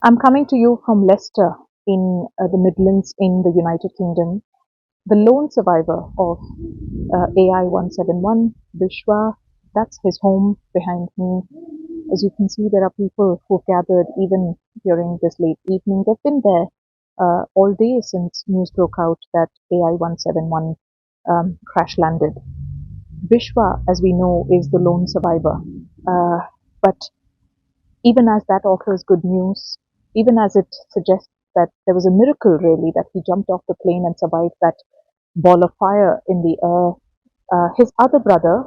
I'm coming to you from Leicester in the Midlands in the United Kingdom. The lone survivor of AI 171, Vishwa, that's his home behind me. As you can see, there are people who've gathered even during this late evening. They've been there all day since news broke out that AI 171 crash landed. Vishwa, as we know, is the lone survivor. But even as that offers good news, even as it suggests that there was a miracle really that he jumped off the plane and survived that ball of fire in the air, his other brother,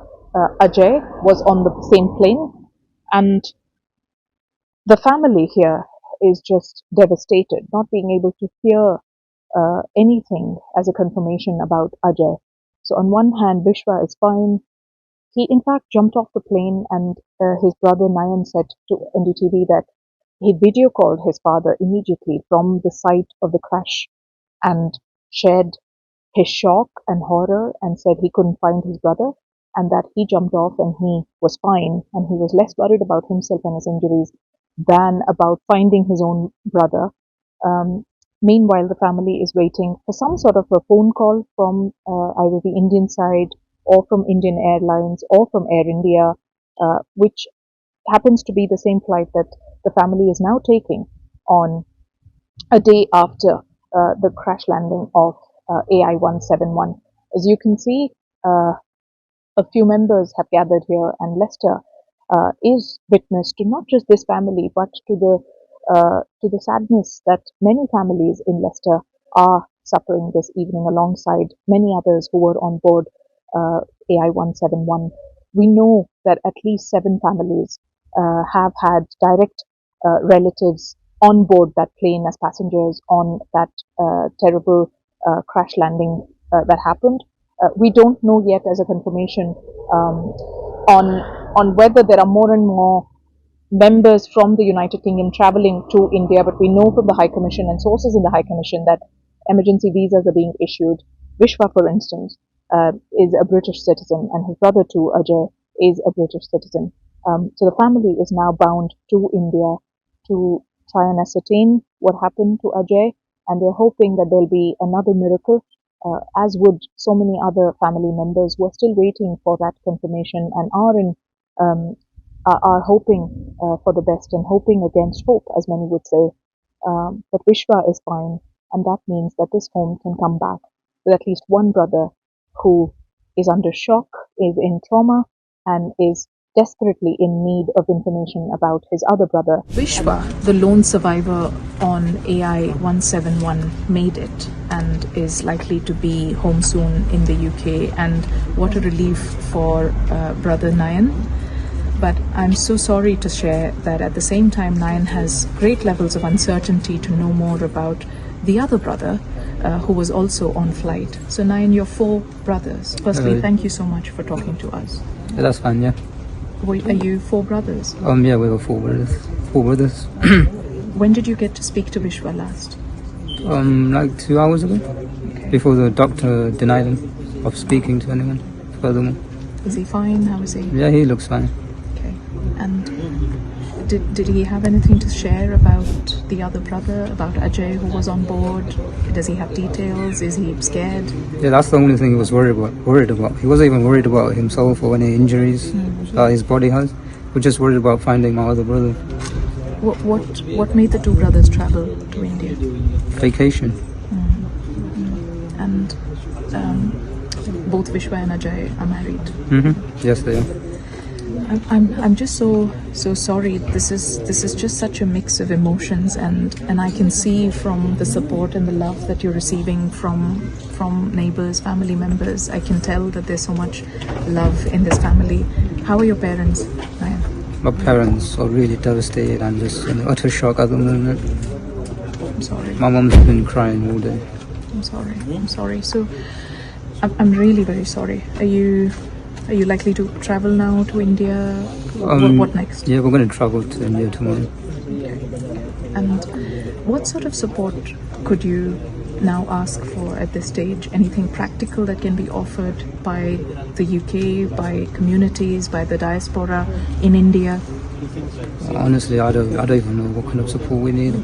Ajay, was on the same plane, and the family here is just devastated, not being able to hear anything as a confirmation about Ajay. So on one hand, Vishwa is fine. He in fact jumped off the plane, and his brother Nayan said to nDTV that he video called his father immediately from the site of the crash and shared his shock and horror and said he couldn't find his brother and that he jumped off and he was fine and he was less worried about himself and his injuries than about finding his own brother. Um, Meanwhile, the family is waiting for some sort of a phone call from either the Indian side or from Indian Airlines or from Air India, which happens to be the same flight that the family is now taking on a day after the crash landing of AI 171. As you can see, uh, a few members have gathered here, and Leicester is witness to not just this family, but to the sadness that many families in Leicester are suffering this evening, alongside many others who were on board AI 171. We know that at least 7 families have had direct relatives on board that plane as passengers on that terrible crash landing that happened. We don't know yet as a confirmation on whether there are more and more members from the United Kingdom traveling to India, but we know from the High Commission and sources in the High Commission that emergency visas are being issued. Vishwa, for instance, is a British citizen, and his brother too, Ajay, is a British citizen. So the family is now bound to India to try and ascertain what happened to Ajay, and they're hoping that there'll be another miracle, as would so many other family members who are still waiting for that confirmation and um, are hoping for the best and hoping against hope, as many would say. But Vishwa is fine, and that means that this home can come back with at least one brother who is under shock, is in trauma, and is desperately in need of information about his other brother. Vishwa, the lone survivor on AI 171, made it and is likely to be home soon in the UK. And what a relief for brother Nayan. But I'm so sorry to share that at the same time, Nayan has great levels of uncertainty to know more about the other brother who was also on flight. So Nayan, you're 4 brothers. Firstly, thank you so much for talking to us. Yeah, that's fine, yeah. Are you 4 brothers? Yeah, we were 4 brothers. 4 brothers. When did you get to speak to Vishwa last? Like 2 hours ago. Okay. Before the doctor denied him of speaking to anyone furthermore. Is he fine? How is he? Yeah, he looks fine. Okay. And did he have anything to share about the other brother, about Ajay who was on board? Does he have details? Is he scared? Yeah, that's the only thing he was worried about. He wasn't even worried about himself or any injuries that his body has. He was just worried about finding my other brother. What made the 2 brothers travel to India? Vacation. And both Vishwa and Ajay are married. Yes, they are. I'm just so sorry. This is just such a mix of emotions, and I can see from the support and the love that you're receiving from neighbors, family members. I can tell that there's so much love in this family. How are your parents, Nayan? My parents are really devastated and just in utter shock at the moment. I'm sorry. My mom's been crying all day. I'm sorry. So I'm really very sorry. Are you likely to travel now to India? What next? Yeah, we're going to travel to India tomorrow. Okay. And what sort of support could you now ask for at this stage? Anything practical that can be offered by the UK, by communities, by the diaspora in India? Honestly, I don't even know what kind of support we need.